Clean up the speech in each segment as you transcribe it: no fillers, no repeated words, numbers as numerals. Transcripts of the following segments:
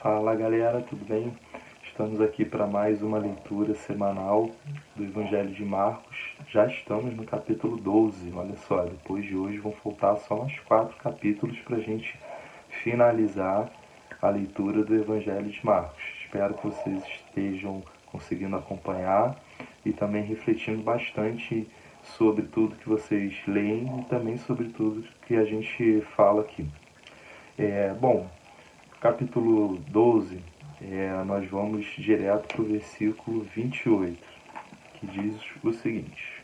Fala galera, tudo bem? Estamos aqui para mais uma leitura semanal do Evangelho de Marcos. Já estamos no capítulo 12, olha só, depois de hoje vão faltar só mais 4 capítulos para a gente finalizar a leitura do Evangelho de Marcos. Espero que vocês estejam conseguindo acompanhar e também refletindo bastante sobre tudo que vocês leem e também sobre tudo que a gente fala aqui. Bom, capítulo 12, nós vamos direto para o versículo 28, que diz o seguinte: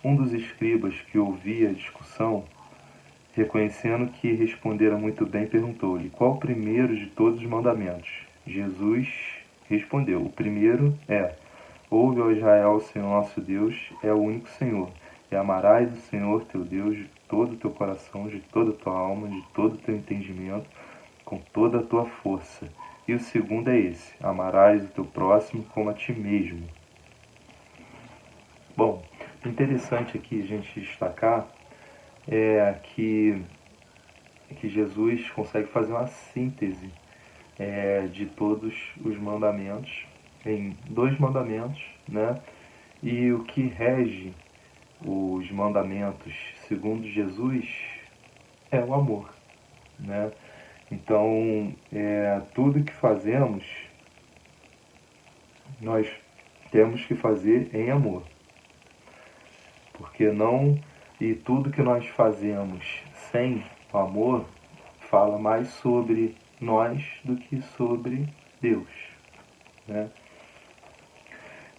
Um dos escribas que ouvia a discussão, reconhecendo que respondera muito bem, perguntou-lhe: Qual o primeiro de todos os mandamentos? Jesus respondeu: O primeiro é: Ouve, ó Israel, o Senhor nosso Deus é o único Senhor, e amarás o Senhor teu Deus de todo o teu coração, de toda a tua alma, de todo o teu entendimento, com toda a tua força. E o segundo é esse: amarás o teu próximo como a ti mesmo. Bom, interessante aqui a gente destacar que Jesus consegue fazer uma síntese de todos os mandamentos em 2 mandamentos, né? E o que rege os mandamentos segundo Jesus é o amor, né? Então, tudo que fazemos, nós temos que fazer em amor. Porque não... E tudo que nós fazemos sem o amor fala mais sobre nós do que sobre Deus, né?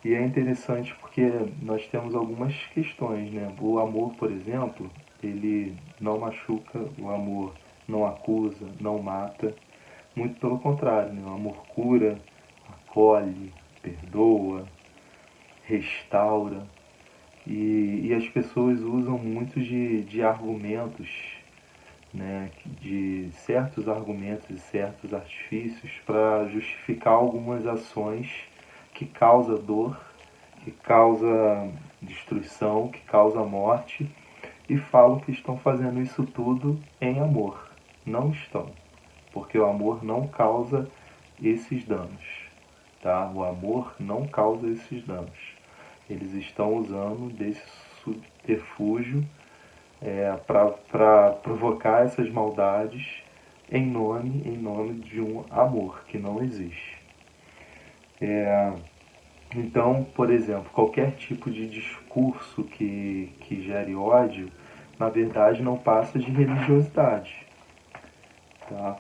E é interessante porque nós temos algumas questões, né? O amor, por exemplo, ele não machuca, o amor não acusa, não mata. Muito pelo contrário, né? O amor cura, acolhe, perdoa, restaura. E as pessoas usam muito de argumentos, né? De certos argumentos e certos artifícios para justificar algumas ações que causam dor, que causam destruição, que causam morte, e falam que estão fazendo isso tudo em amor. Não estão, porque o amor não causa esses danos, tá? O amor não causa esses danos. Eles estão usando desse subterfúgio para provocar essas maldades em nome de um amor que não existe. Então, por exemplo, qualquer tipo de discurso que gere ódio, na verdade não passa de religiosidade, tá?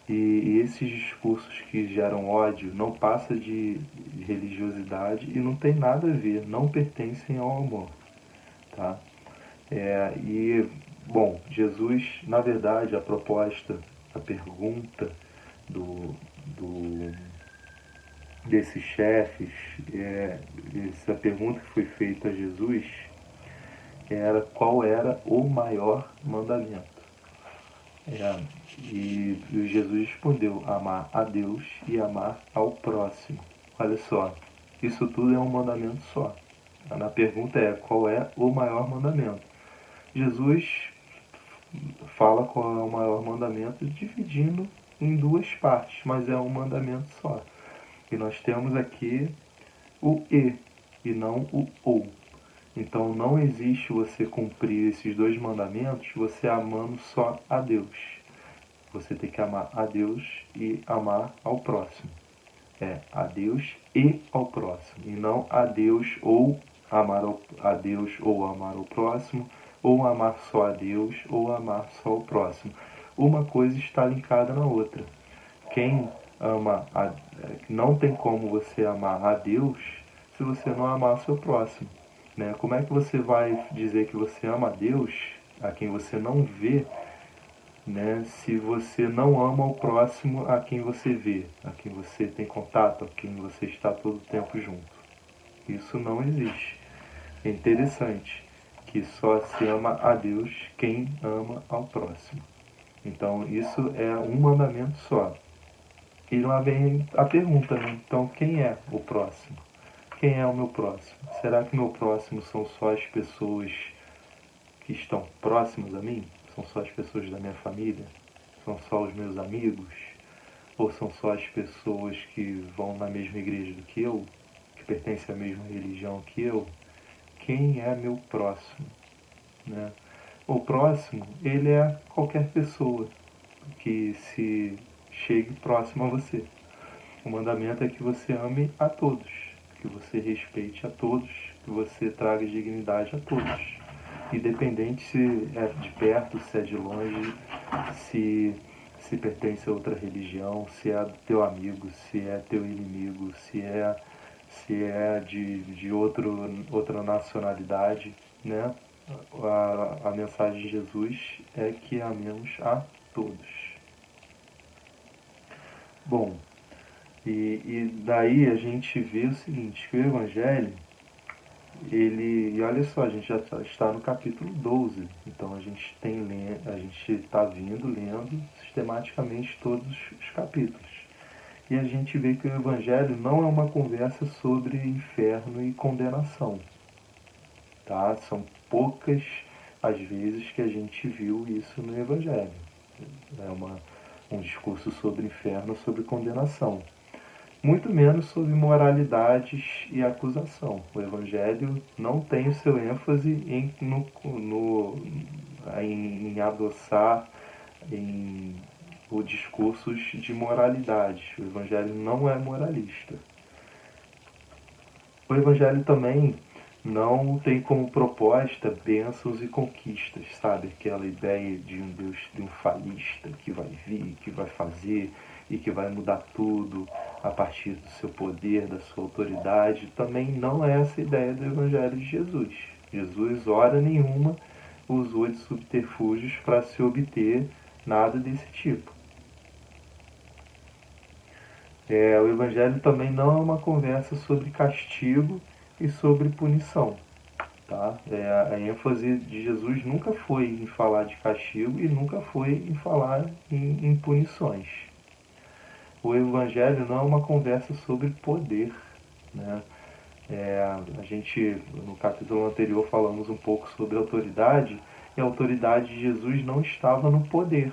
E esses discursos que geram ódio não passam de religiosidade e não tem nada a ver, não pertencem ao amor, tá? Bom, Jesus, na verdade, a proposta, a pergunta do, do desses chefes, essa pergunta que foi feita a Jesus era qual era o maior mandamento. E Jesus respondeu: amar a Deus e amar ao próximo. Olha só, isso tudo é um mandamento só. A pergunta é: qual é o maior mandamento? Jesus fala qual é o maior mandamento dividindo em 2 partes, mas é um mandamento só. E nós temos aqui o e não o ou. Então não existe você cumprir esses 2 mandamentos você amando só a Deus. Você tem que amar a Deus e amar ao próximo. A Deus e ao próximo. E não a Deus ou amar a Deus ou amar o próximo, ou amar só a Deus ou amar só o próximo. Uma coisa está linkada na outra. Quem ama não tem como você amar a Deus se você não amar seu próximo, né? Como é que você vai dizer que você ama a Deus, a quem você não vê, né, se você não ama o próximo a quem você vê, a quem você tem contato, a quem você está todo o tempo junto? Isso não existe. É interessante que só se ama a Deus quem ama ao próximo. Então isso é um mandamento só. E lá vem a pergunta, né? Então quem é o próximo? Quem é o meu próximo? Será que meu próximo são só as pessoas que estão próximas a mim? São só as pessoas da minha família? São só os meus amigos? Ou são só as pessoas que vão na mesma igreja do que eu, que pertencem à mesma religião que eu? Quem é meu próximo? Né? O próximo, ele é qualquer pessoa que se chegue próximo a você. O mandamento é que você ame a todos, que você respeite a todos, que você traga dignidade a todos. Independente se é de perto, se é de longe, se pertence a outra religião, se é teu amigo, se é teu inimigo, se é de outra nacionalidade, né? A mensagem de Jesus é que amemos a todos. Bom, e daí a gente vê o seguinte, que o Evangelho, e olha só, a gente já está no capítulo 12, então a gente está lendo sistematicamente todos os capítulos. E a gente vê que o Evangelho não é uma conversa sobre inferno e condenação. Tá? São poucas as vezes que a gente viu isso no Evangelho. É um discurso sobre inferno, sobre condenação. Muito menos sobre moralidades e acusação. O Evangelho não tem o seu ênfase em adoçar em discursos de moralidade. O Evangelho não é moralista. O Evangelho também não tem como proposta bênçãos e conquistas, sabe? Aquela ideia de um Deus triunfalista que vai vir, que vai fazer e que vai mudar tudo a partir do seu poder, da sua autoridade. Também não é essa a ideia do Evangelho de Jesus. Jesus, hora nenhuma, usou de subterfúgios para se obter nada desse tipo. O Evangelho também não é uma conversa sobre castigo e sobre punição. Tá? A ênfase de Jesus nunca foi em falar de castigo e nunca foi em falar em punições. O Evangelho não é uma conversa sobre poder. Né? A gente, no capítulo anterior, falamos um pouco sobre autoridade, e a autoridade de Jesus não estava no poder.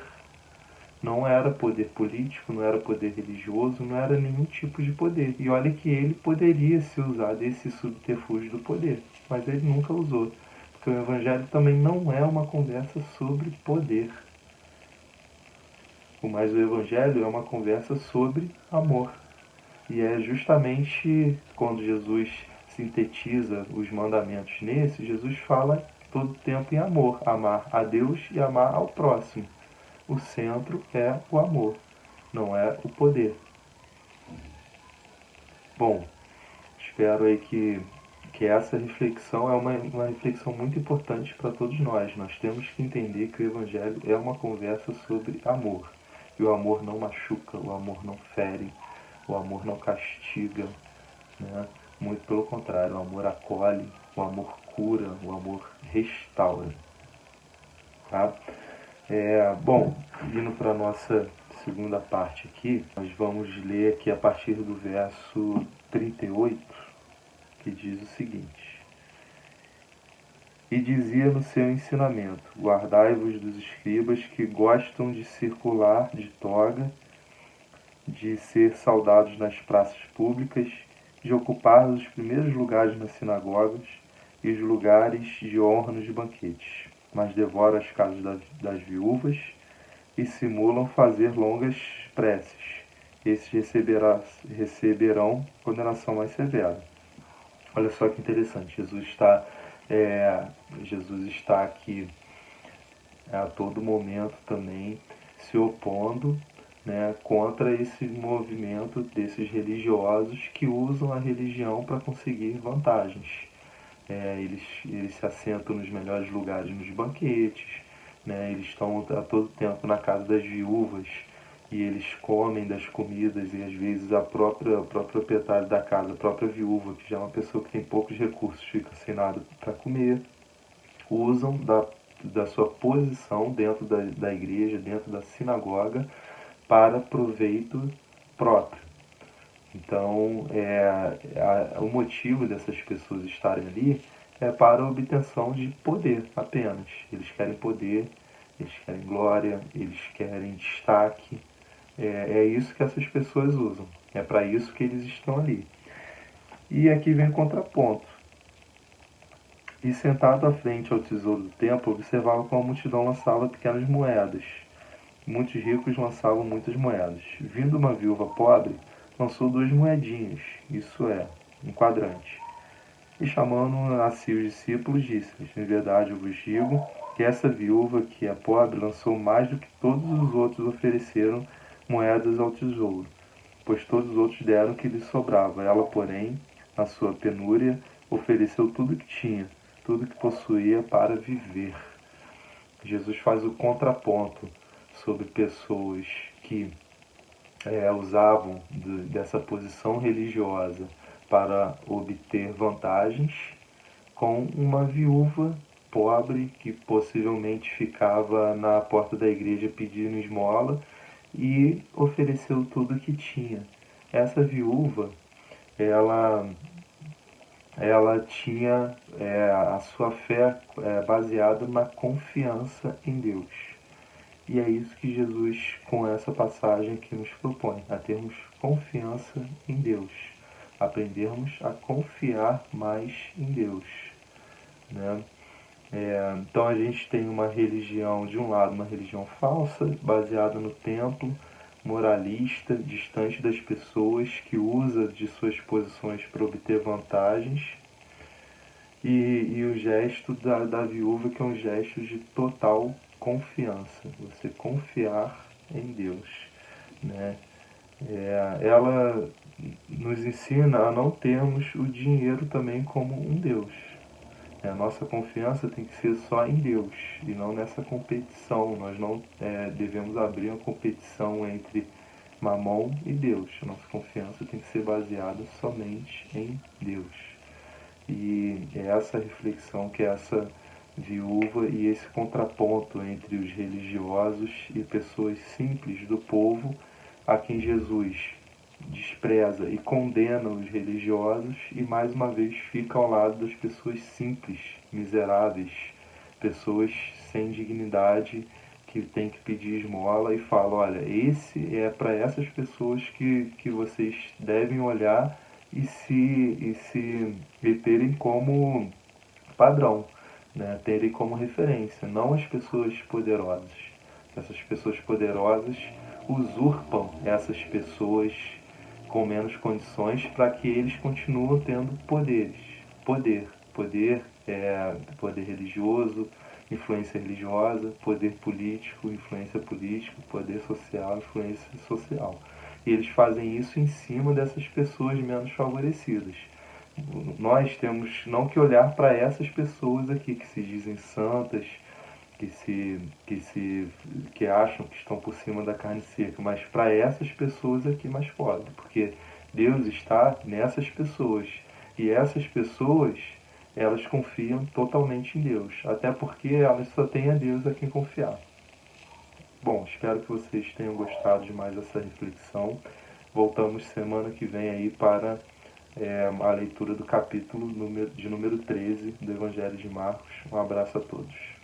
Não era poder político, não era poder religioso, não era nenhum tipo de poder. E olha que ele poderia se usar desse subterfúgio do poder, mas ele nunca usou. Porque o Evangelho também não é uma conversa sobre poder. Mas o Evangelho é uma conversa sobre amor. E é justamente quando Jesus sintetiza os mandamentos nesse, Jesus fala todo o tempo em amor, amar a Deus e amar ao próximo. O centro é o amor, não é o poder. Bom, espero aí que essa reflexão é uma reflexão muito importante para todos nós. Nós temos que entender que o Evangelho é uma conversa sobre amor. E o amor não machuca, o amor não fere, o amor não castiga. Né? Muito pelo contrário, o amor acolhe, o amor cura, o amor restaura. Tá? Bom, indo para a nossa segunda parte aqui, nós vamos ler aqui a partir do verso 38, que diz o seguinte: E dizia no seu ensinamento: guardai-vos dos escribas que gostam de circular de toga, de ser saudados nas praças públicas, de ocupar os primeiros lugares nas sinagogas e os lugares de honra nos banquetes, mas devoram as casas das viúvas e simulam fazer longas preces. Esses receberão condenação mais severa. Olha só que interessante, Jesus está aqui a todo momento também se opondo, né, contra esse movimento desses religiosos que usam a religião para conseguir vantagens. Eles se assentam nos melhores lugares nos banquetes, né, eles estão a todo tempo na casa das viúvas e eles comem das comidas e às vezes a própria proprietária da casa, a própria viúva, que já é uma pessoa que tem poucos recursos, fica sem nada para comer, usam da sua posição dentro da igreja, dentro da sinagoga, para proveito próprio. Então, o motivo dessas pessoas estarem ali é para a obtenção de poder apenas. Eles querem poder eles querem glória, eles querem destaque. É isso que essas pessoas usam. É para isso que eles estão ali. E aqui vem o contraponto. E sentado à frente ao tesouro do templo, observava como a multidão lançava pequenas moedas. Muitos ricos lançavam muitas moedas. Vindo uma viúva pobre, lançou 2 moedinhas, isso é, um quadrante. E chamando a si os discípulos, disse-lhes: em verdade eu vos digo que essa viúva, que é pobre, lançou mais do que todos os outros ofereceram moedas ao tesouro, pois todos os outros deram o que lhes sobrava. Ela, porém, na sua penúria, ofereceu tudo o que tinha, tudo o que possuía para viver. Jesus faz o contraponto sobre pessoas que usavam dessa posição religiosa para obter vantagens, com uma viúva pobre que possivelmente ficava na porta da igreja pedindo esmola e ofereceu tudo o que tinha. Essa viúva, ela tinha a sua fé baseada na confiança em Deus. E é isso que Jesus, com essa passagem aqui, nos propõe, a termos confiança em Deus, aprendermos a confiar mais em Deus, né? Então a gente tem uma religião, de um lado, uma religião falsa, baseada no templo, moralista, distante das pessoas, que usa de suas posições para obter vantagens, e o gesto da viúva, que é um gesto de total confiança, você confiar em Deus, né? Ela nos ensina a não termos o dinheiro também como um Deus. A nossa confiança tem que ser só em Deus e não nessa competição. Nós não devemos abrir uma competição entre Mamon e Deus. A nossa confiança tem que ser baseada somente em Deus. E é essa reflexão que essa viúva e esse contraponto entre os religiosos e pessoas simples do povo, a quem Jesus despreza e condena os religiosos e mais uma vez fica ao lado das pessoas simples, miseráveis, pessoas sem dignidade que tem que pedir esmola, e fala: olha, esse é para essas pessoas que vocês devem olhar e terem como padrão, né? Terem como referência, não as pessoas poderosas. Essas pessoas poderosas usurpam essas pessoas com menos condições para que eles continuem tendo poderes. Poder religioso, influência religiosa, poder político, influência política, poder social, influência social. E eles fazem isso em cima dessas pessoas menos favorecidas. Nós temos não que olhar para essas pessoas aqui que se dizem santas, que acham que estão por cima da carne seca, mas para essas pessoas aqui mais pobres, porque Deus está nessas pessoas, e essas pessoas, elas confiam totalmente em Deus, até porque elas só têm a Deus a quem confiar. Bom, espero que vocês tenham gostado de mais essa reflexão. Voltamos semana que vem aí para a leitura do capítulo de número 13 do Evangelho de Marcos. Um abraço a todos.